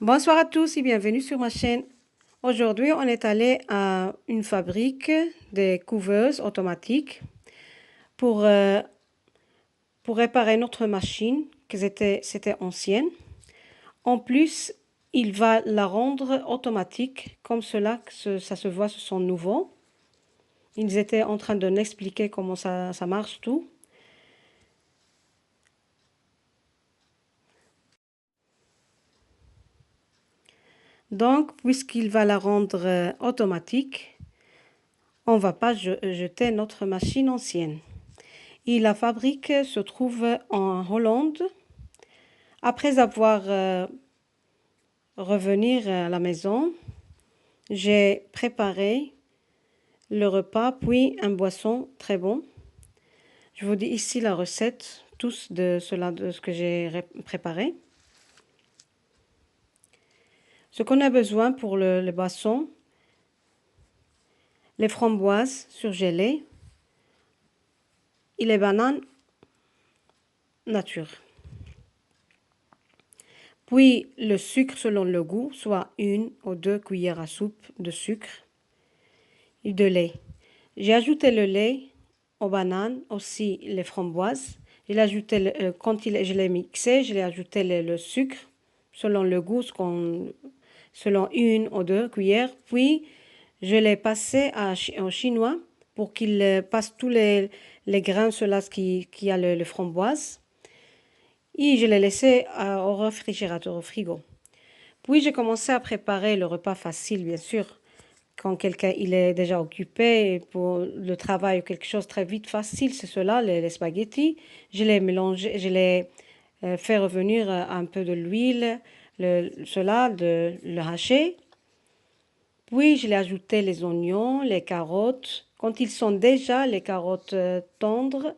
Bonsoir à tous et bienvenue sur ma chaîne. Aujourd'hui, on est allé à une fabrique de couveuses automatiques pour, pour réparer notre machine, que c'était ancienne. En plus, il va la rendre automatique, comme cela, ça se voit, ce sont nouveaux. Ils étaient en train de m'expliquer comment ça marche tout. Donc, puisqu'il va la rendre automatique, on ne va pas jeter notre machine ancienne. Et la fabrique se trouve en Hollande. Après avoir revenu à la maison, j'ai préparé le repas, puis un boisson très bon. Je vous dis ici la recette, tous de ce que j'ai préparé. Ce qu'on a besoin pour le boisson, les framboises surgelées et les bananes nature. Puis le sucre selon le goût, soit 1 ou 2 cuillères à soupe de sucre et de lait. J'ai ajouté le lait aux bananes, aussi les framboises. Quand je l'ai mixé, je l'ai ajouté le sucre selon le goût, selon 1 ou 2 cuillères. Puis je l'ai passé au chinois pour qu'il passe tous les grains, ceux-là qui a le framboise. Et je l'ai laissé au réfrigérateur, au frigo. Puis j'ai commencé à préparer le repas facile, bien sûr. Quand quelqu'un il est déjà occupé pour le travail ou quelque chose très vite facile, c'est cela, les spaghettis. Je les mélangé, je les fait revenir un peu de l'huile, le haché. Puis je l'ai ajouté les oignons, les carottes. Quand ils sont déjà les carottes tendres,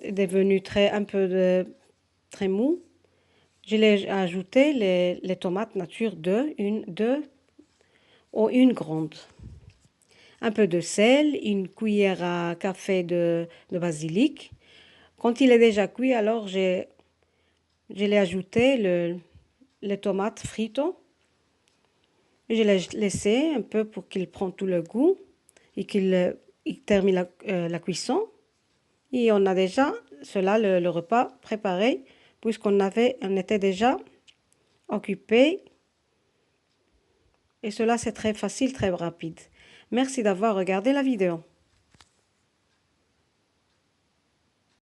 devenues un peu très mou, je l'ai ajouté les tomates nature deux ou une grande. Un peu de sel, une cuillère à café de basilic. Quand il est déjà cuit, alors je l'ai ajouté les tomates frites. Je l'ai laissé un peu pour qu'il prenne tout le goût et qu'il termine la cuisson. Et on a déjà le repas préparé puisqu'on était déjà occupé. Et cela c'est très facile, très rapide. Merci d'avoir regardé la vidéo.